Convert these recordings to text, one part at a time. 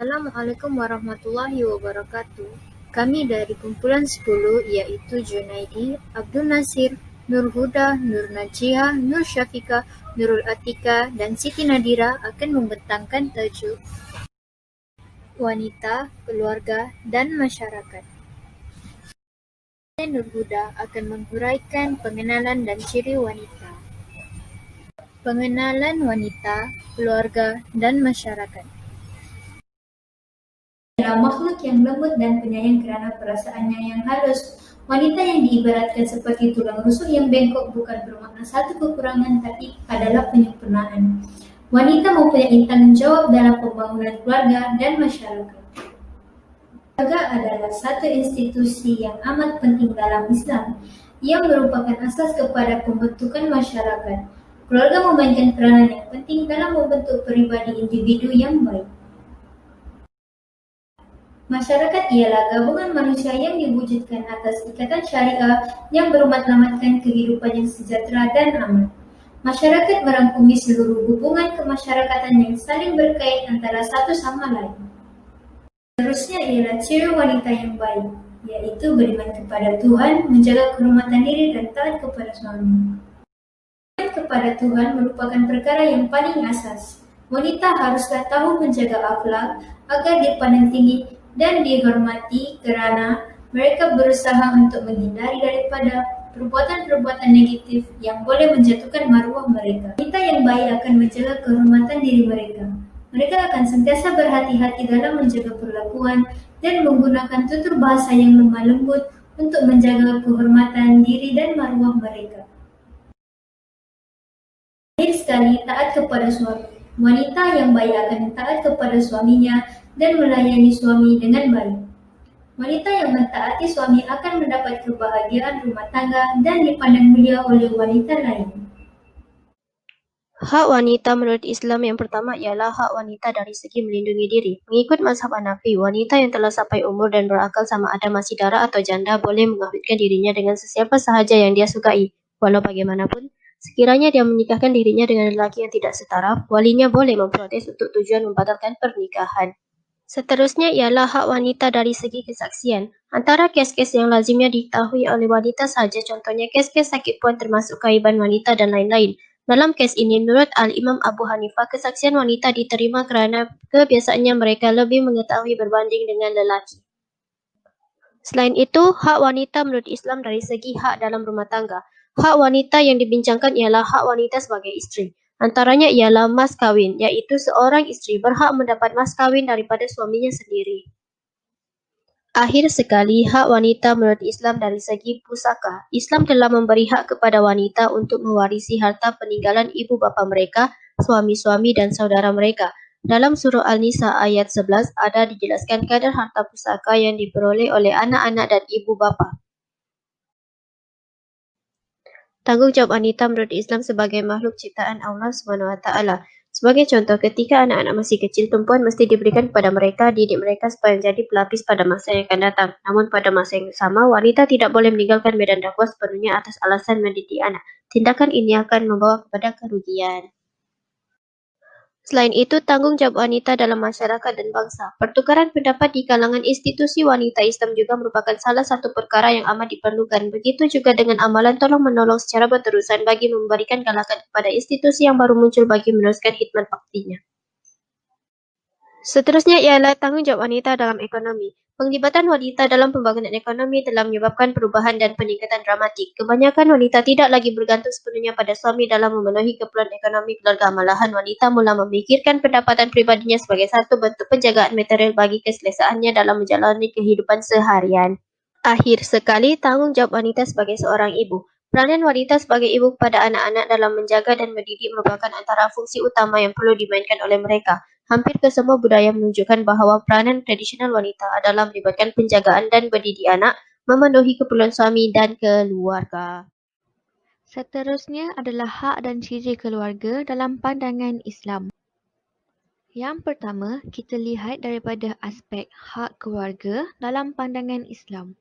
Assalamualaikum warahmatullahi wabarakatuh. Kami dari kumpulan 10 iaitu Junaidi, Abdul Nasir, Nur Huda, Nur Najiyah, Nur Syafiqa, Nurul Atika dan Siti Nadira akan membentangkan tajuk Wanita, Keluarga dan Masyarakat. Saya Nur Huda akan menghuraikan pengenalan dan ciri wanita. Pengenalan wanita, keluarga dan masyarakat. Adalah makhluk yang lembut dan penyayang kerana perasaannya yang halus. Wanita yang diibaratkan seperti tulang rusuk yang bengkok bukan bermakna satu kekurangan, tapi adalah penyempurnaan. Wanita mempunyai tanggungjawab dalam pembangunan keluarga dan masyarakat. Keluarga adalah satu institusi yang amat penting dalam Islam. Ia merupakan asas kepada pembentukan masyarakat. Keluarga memainkan peranan yang penting dalam membentuk peribadi individu yang baik. Masyarakat ialah gabungan manusia yang diwujudkan atas ikatan syariah yang bermatlamatkan kehidupan yang sejahtera dan aman. Masyarakat merangkumi seluruh hubungan kemasyarakatan yang saling berkait antara satu sama lain. Seterusnya ialah ciri wanita yang baik, yaitu beriman kepada Tuhan, menjaga kehormatan diri dan taat kepada suami. Beriman kepada Tuhan merupakan perkara yang paling asas. Wanita haruslah tahu menjaga akhlak agar dipandang tinggi dan dihormati kerana mereka berusaha untuk menghindari daripada perbuatan-perbuatan negatif yang boleh menjatuhkan maruah mereka. Wanita yang baik akan menjaga kehormatan diri mereka. Mereka akan sentiasa berhati-hati dalam menjaga perlakuan dan menggunakan tutur bahasa yang lemah lembut untuk menjaga kehormatan diri dan maruah mereka. Akhir sekali, taat kepada suami. Wanita yang baik akan taat kepada suaminya dan melayani suami dengan baik. Wanita yang mentaati suami akan mendapat kebahagiaan rumah tangga dan dipandang mulia oleh wanita lain. Hak wanita menurut Islam yang pertama ialah hak wanita dari segi melindungi diri. Mengikut mazhab Hanafi, wanita yang telah sampai umur dan berakal sama ada masih dara atau janda boleh mengawinkan dirinya dengan sesiapa sahaja yang dia sukai. Walau bagaimanapun, sekiranya dia menikahkan dirinya dengan lelaki yang tidak setaraf, walinya boleh memprotes untuk tujuan membatalkan pernikahan. Seterusnya ialah hak wanita dari segi kesaksian. Antara kes-kes yang lazimnya diketahui oleh wanita sahaja, contohnya kes-kes sakit puan termasuk keaiban wanita dan lain-lain. Dalam kes ini, menurut Al-Imam Abu Hanifah, kesaksian wanita diterima kerana kebiasaannya mereka lebih mengetahui berbanding dengan lelaki. Selain itu, hak wanita menurut Islam dari segi hak dalam rumah tangga. Hak wanita yang dibincangkan ialah hak wanita sebagai isteri. Antaranya ialah mas kawin, iaitu seorang isteri berhak mendapat mas kawin daripada suaminya sendiri. Akhir sekali, hak wanita menurut Islam dari segi pusaka. Islam telah memberi hak kepada wanita untuk mewarisi harta peninggalan ibu bapa mereka, suami-suami dan saudara mereka. Dalam surah Al-Nisa ayat 11 ada dijelaskan kadar harta pusaka yang diperoleh oleh anak-anak dan ibu bapa. Tanggungjawab wanita menurut Islam sebagai makhluk ciptaan Allah SWT. Sebagai contoh, ketika anak-anak masih kecil, tumpuan mesti diberikan kepada mereka, didik mereka supaya menjadi pelapis pada masa yang akan datang. Namun pada masa yang sama, wanita tidak boleh meninggalkan medan dakwah sepenuhnya atas alasan mendidik anak. Tindakan ini akan membawa kepada kerugian. Selain itu, tanggungjawab wanita dalam masyarakat dan bangsa. Pertukaran pendapat di kalangan institusi wanita Islam juga merupakan salah satu perkara yang amat diperlukan. Begitu juga dengan amalan tolong-menolong secara berterusan bagi memberikan galakan kepada institusi yang baru muncul bagi meneruskan khidmat baktinya. Seterusnya ialah tanggungjawab wanita dalam ekonomi. Penglibatan wanita dalam pembangunan ekonomi telah menyebabkan perubahan dan peningkatan dramatik. Kebanyakan wanita tidak lagi bergantung sepenuhnya pada suami dalam memenuhi keperluan ekonomi keluarga. Malahan wanita mula memikirkan pendapatan pribadinya sebagai satu bentuk penjagaan material bagi keselesaannya dalam menjalani kehidupan seharian. Akhir sekali, tanggungjawab wanita sebagai seorang ibu. Peranan wanita sebagai ibu kepada anak-anak dalam menjaga dan mendidik merupakan antara fungsi utama yang perlu dimainkan oleh mereka. Hampir kesemua budaya menunjukkan bahawa peranan tradisional wanita adalah melibatkan penjagaan dan mendidik anak, memenuhi keperluan suami dan keluarga. Seterusnya adalah hak dan ciri keluarga dalam pandangan Islam. Yang pertama, kita lihat daripada aspek hak keluarga dalam pandangan Islam.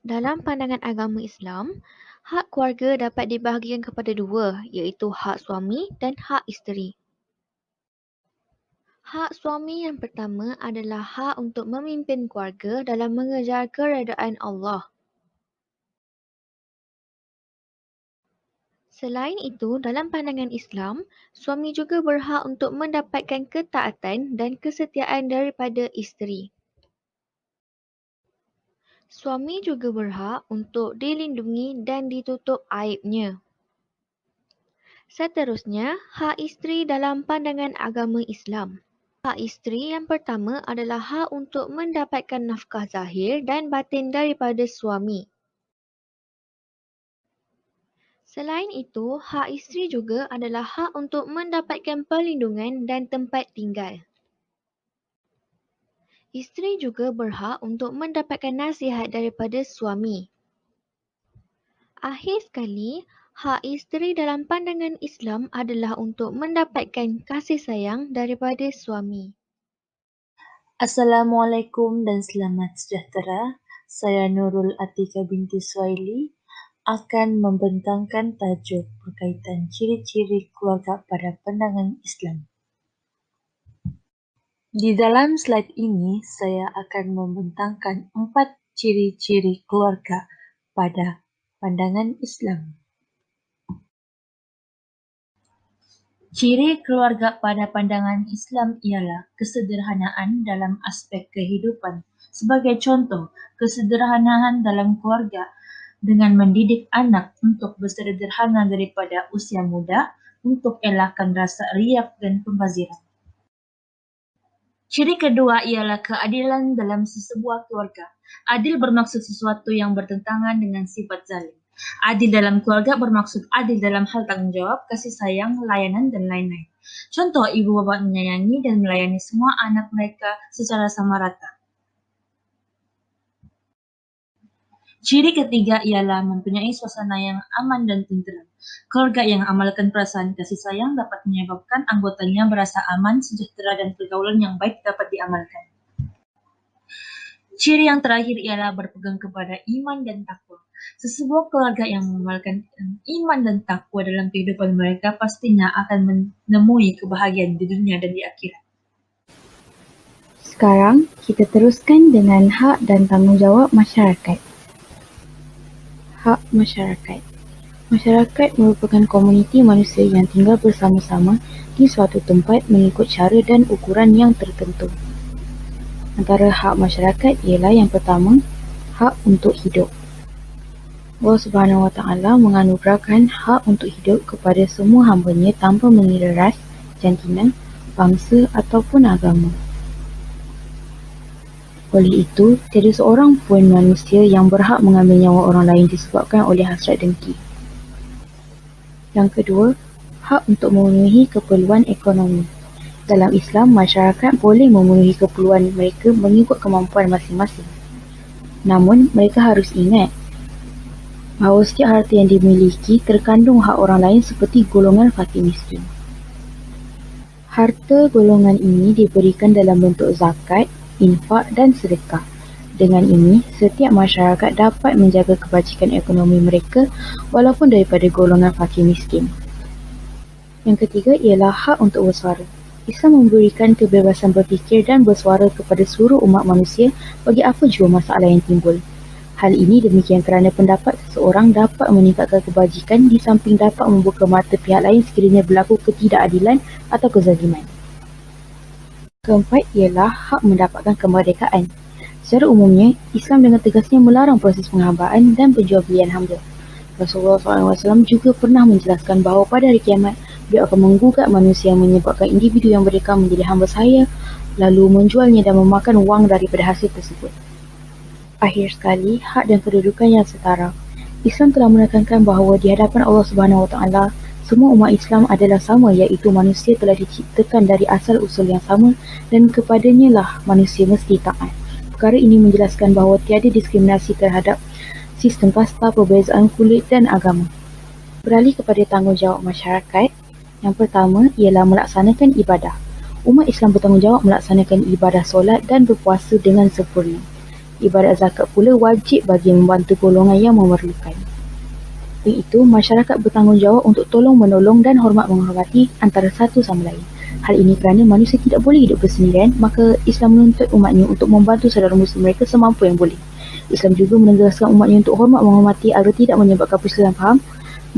Dalam pandangan agama Islam, hak keluarga dapat dibahagikan kepada dua, iaitu hak suami dan hak isteri. Hak suami yang pertama adalah hak untuk memimpin keluarga dalam mengejar keredaan Allah. Selain itu, dalam pandangan Islam, suami juga berhak untuk mendapatkan ketaatan dan kesetiaan daripada isteri. Suami juga berhak untuk dilindungi dan ditutup aibnya. Seterusnya, hak isteri dalam pandangan agama Islam. Hak isteri yang pertama adalah hak untuk mendapatkan nafkah zahir dan batin daripada suami. Selain itu, hak isteri juga adalah hak untuk mendapatkan perlindungan dan tempat tinggal. Isteri juga berhak untuk mendapatkan nasihat daripada suami. Akhir sekali, hak isteri dalam pandangan Islam adalah untuk mendapatkan kasih sayang daripada suami. Assalamualaikum dan selamat sejahtera. Saya Nurul Atika binti Suhaili akan membentangkan tajuk berkaitan ciri-ciri keluarga pada pandangan Islam. Di dalam slide ini, saya akan membentangkan 4 ciri-ciri keluarga pada pandangan Islam. Ciri keluarga pada pandangan Islam ialah kesederhanaan dalam aspek kehidupan. Sebagai contoh, kesederhanaan dalam keluarga dengan mendidik anak untuk bersederhana daripada usia muda untuk elakkan rasa riak dan pembaziran. Ciri kedua ialah keadilan dalam sesebuah keluarga. Adil bermaksud sesuatu yang bertentangan dengan sifat zalim. Adil dalam keluarga bermaksud adil dalam hal tanggungjawab, kasih sayang, layanan, dan lain-lain. Contoh, ibu bapa menyayangi dan melayani semua anak mereka secara sama rata. Ciri ketiga ialah mempunyai suasana yang aman dan tenteram. Keluarga yang amalkan perasaan kasih sayang dapat menyebabkan anggotanya merasa aman, sejahtera, dan pergaulan yang baik dapat diamalkan. Ciri yang terakhir ialah berpegang kepada iman dan takwa. Sesebuah keluarga yang mengamalkan iman dan takwa dalam kehidupan mereka pastinya akan menemui kebahagiaan di dunia dan di akhirat. Sekarang, kita teruskan dengan hak dan tanggungjawab masyarakat. Hak masyarakat. Masyarakat merupakan komuniti manusia yang tinggal bersama-sama di suatu tempat mengikut cara dan ukuran yang tertentu. Antara hak masyarakat ialah yang pertama, hak untuk hidup. Allah Subhanahu Wa Taala menganugerahkan hak untuk hidup kepada semua hamba-Nya tanpa mengira ras, jantina, bangsa ataupun agama. Oleh itu, tiada seorang pun manusia yang berhak mengambil nyawa orang lain disebabkan oleh hasrat dengki. Yang kedua, hak untuk memenuhi keperluan ekonomi. Dalam Islam, masyarakat boleh memenuhi keperluan mereka mengikut kemampuan masing-masing. Namun, mereka harus ingat bahawa setiap harta yang dimiliki terkandung hak orang lain seperti golongan fakir miskin. Harta golongan ini diberikan dalam bentuk zakat, infak dan sedekah. Dengan ini, setiap masyarakat dapat menjaga kebajikan ekonomi mereka walaupun daripada golongan fakir miskin. Yang ketiga ialah hak untuk bersuara. Islam memberikan kebebasan berfikir dan bersuara kepada seluruh umat manusia bagi apa jua masalah yang timbul. Hal ini demikian kerana pendapat seseorang dapat meningkatkan kebajikan di samping dapat membuka mata pihak lain sekiranya berlaku ketidakadilan atau kezaliman. Keempat ialah hak mendapatkan kemerdekaan. Secara umumnya, Islam dengan tegasnya melarang proses penghambaan dan penjualbelian hamba. Rasulullah SAW juga pernah menjelaskan bahawa pada hari kiamat, beliau akan menggugat manusia yang menyebabkan individu yang mereka menjadi hamba saya, lalu menjualnya dan memakan wang daripada hasil tersebut. Akhir sekali, hak dan kedudukan yang setara. Islam telah menekankan bahawa di hadapan Allah Subhanahu Wa Taala, semua umat Islam adalah sama, iaitu manusia telah diciptakan dari asal usul yang sama dan kepadanya lah manusia mesti taat. Perkara ini menjelaskan bahawa tiada diskriminasi terhadap sistem kasta, perbezaan kulit dan agama. Beralih kepada tanggungjawab masyarakat, yang pertama ialah melaksanakan ibadah. Umat Islam bertanggungjawab melaksanakan ibadah solat dan berpuasa dengan sempurna. Ibadat zakat pula wajib bagi membantu golongan yang memerlukan. Iaitu, masyarakat bertanggungjawab untuk tolong-menolong dan hormat menghormati antara satu sama lain. Hal ini kerana manusia tidak boleh hidup bersendirian, maka Islam menuntut umatnya untuk membantu saudara muslim mereka semampu yang boleh. Islam juga menegaskan umatnya untuk hormat menghormati agar tidak menyebabkan perselisihan faham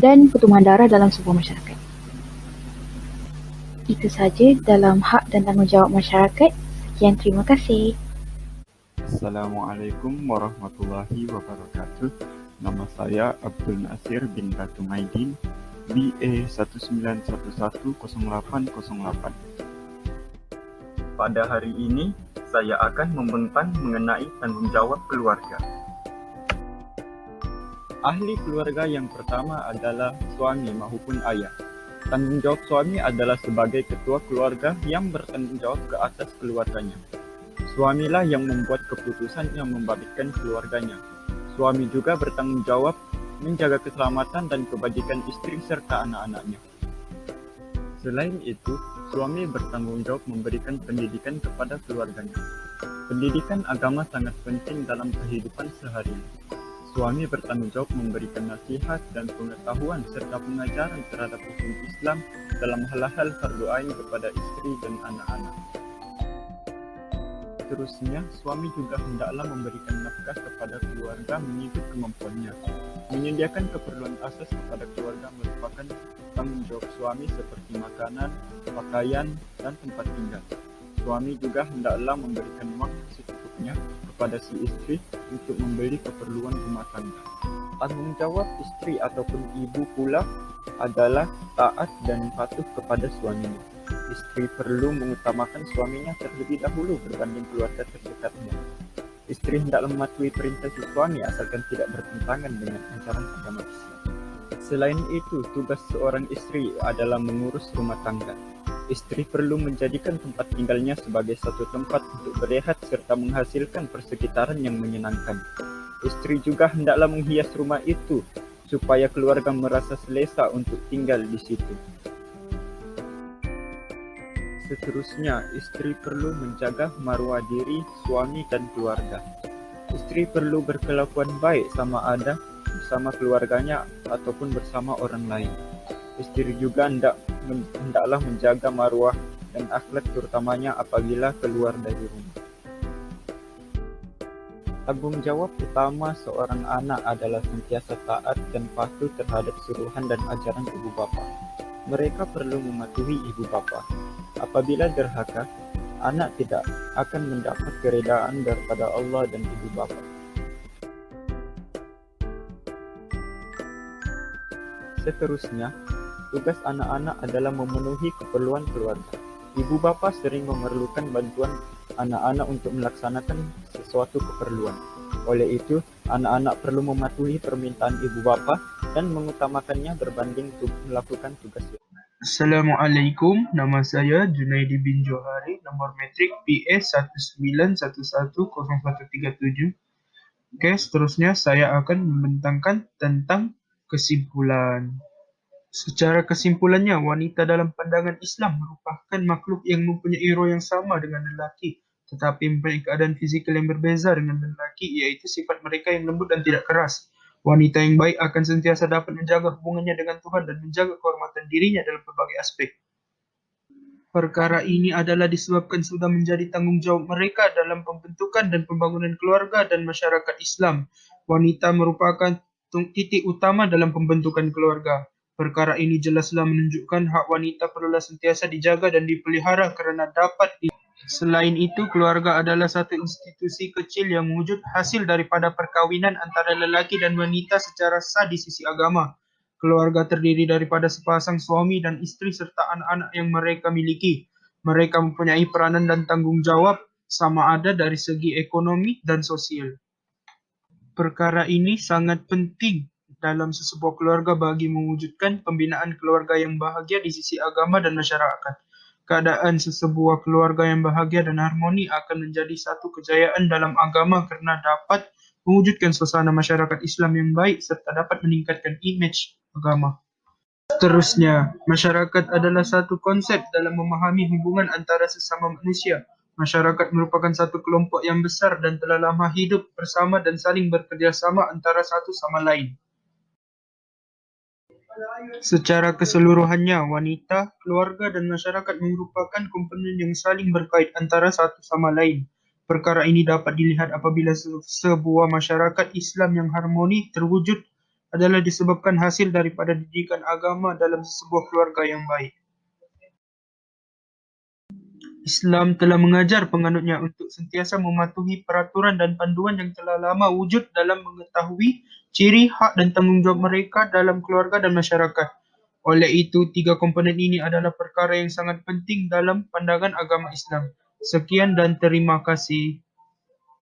dan pertumpahan darah dalam sebuah masyarakat. Itu sahaja dalam hak dan tanggungjawab masyarakat. Sekian, terima kasih. Assalamualaikum warahmatullahi wabarakatuh. Nama saya Abdul Nasir bin Ratu Maidin, BA 19110808. Pada hari ini, saya akan membentang mengenai tanggung jawab keluarga. Ahli keluarga yang pertama adalah suami maupun ayah. Tanggung jawab suami adalah sebagai ketua keluarga yang bertanggung jawab ke atas keluarganya. Suamilah yang membuat keputusan yang membabitkan keluarganya. Suami juga bertanggung jawab menjaga keselamatan dan kebajikan istri serta anak-anaknya. Selain itu, suami bertanggung jawab memberikan pendidikan kepada keluarganya. Pendidikan agama sangat penting dalam kehidupan sehari-hari. Suami bertanggung jawab memberikan nasihat dan pengetahuan serta pengajaran terhadap hukum Islam dalam hal-hal fardu ain kepada istri dan anak-anak. Seterusnya, suami juga hendaklah memberikan nafkah kepada keluarga mengikut kemampuannya. Menyediakan keperluan asas kepada keluarga merupakan tanggung jawab suami seperti makanan, pakaian, dan tempat tinggal. Suami juga hendaklah memberikan wang secukupnya kepada si istri untuk membeli keperluan rumah tangga. Tanggung jawab istri ataupun ibu pula adalah taat dan patuh kepada suaminya. Istri perlu mengutamakan suaminya terlebih dahulu berbanding keluarga terdekatnya. Istri hendaklah mematuhi perintah si suami asalkan tidak bertentangan dengan ajaran agama Islam. Selain itu, tugas seorang istri adalah mengurus rumah tangga. Istri perlu menjadikan tempat tinggalnya sebagai satu tempat untuk berehat serta menghasilkan persekitaran yang menyenangkan. Istri juga hendaklah menghias rumah itu supaya keluarga merasa selesa untuk tinggal di situ. Seterusnya, istri perlu menjaga maruah diri suami dan keluarga. Istri perlu berkelakuan baik sama ada bersama keluarganya ataupun bersama orang lain. Istri juga hendaklah menjaga maruah dan akhlak terutamanya apabila keluar dari rumah. Tanggung jawab utama seorang anak adalah sentiasa taat dan patuh terhadap suruhan dan ajaran ibu bapa. Mereka perlu mematuhi ibu bapa. Apabila derhaka, anak tidak akan mendapat keredaan daripada Allah dan ibu bapa. Seterusnya, tugas anak-anak adalah memenuhi keperluan keluarga. Ibu bapa sering memerlukan bantuan anak-anak untuk melaksanakan sesuatu keperluan. Oleh itu, anak-anak perlu mematuhi permintaan ibu bapa dan mengutamakannya berbanding melakukan tugas lain. Assalamualaikum, nama saya Junaidi bin Johari, nomor metrik PS 1911010137. Oke, seterusnya saya akan membentangkan tentang kesimpulan. Secara kesimpulannya, wanita dalam pandangan Islam merupakan makhluk yang mempunyai roh yang sama dengan lelaki, tetapi mempunyai keadaan fizikal yang berbeza dengan lelaki, iaitu sifat mereka yang lembut dan tidak keras. Wanita yang baik akan sentiasa dapat menjaga hubungannya dengan Tuhan dan menjaga kehormatan dirinya dalam berbagai aspek. Perkara ini adalah disebabkan sudah menjadi tanggung jawab mereka dalam pembentukan dan pembangunan keluarga dan masyarakat Islam. Wanita merupakan titik utama dalam pembentukan keluarga. Perkara ini jelaslah menunjukkan hak wanita perlulah sentiasa dijaga dan dipelihara kerana dapat Selain itu, keluarga adalah satu institusi kecil yang wujud hasil daripada perkawinan antara lelaki dan wanita secara sah di sisi agama. Keluarga terdiri daripada sepasang suami dan istri serta anak-anak yang mereka miliki. Mereka mempunyai peranan dan tanggung jawab sama ada dari segi ekonomi dan sosial. Perkara ini sangat penting dalam sesebuah keluarga bagi mewujudkan pembinaan keluarga yang bahagia di sisi agama dan masyarakat. Keadaan sesebuah keluarga yang bahagia dan harmoni akan menjadi satu kejayaan dalam agama kerana dapat mewujudkan suasana masyarakat Islam yang baik serta dapat meningkatkan imej agama. Seterusnya, masyarakat adalah satu konsep dalam memahami hubungan antara sesama manusia. Masyarakat merupakan satu kelompok yang besar dan telah lama hidup bersama dan saling bekerjasama antara satu sama lain. Secara keseluruhannya, wanita, keluarga dan masyarakat merupakan komponen yang saling berkait antara satu sama lain. Perkara ini dapat dilihat apabila sebuah masyarakat Islam yang harmoni terwujud adalah disebabkan hasil daripada didikan agama dalam sebuah keluarga yang baik. Islam telah mengajar penganutnya untuk sentiasa mematuhi peraturan dan panduan yang telah lama wujud dalam mengetahui ciri, hak dan tanggungjawab mereka dalam keluarga dan masyarakat. Oleh itu, 3 komponen ini adalah perkara yang sangat penting dalam pandangan agama Islam. Sekian dan terima kasih.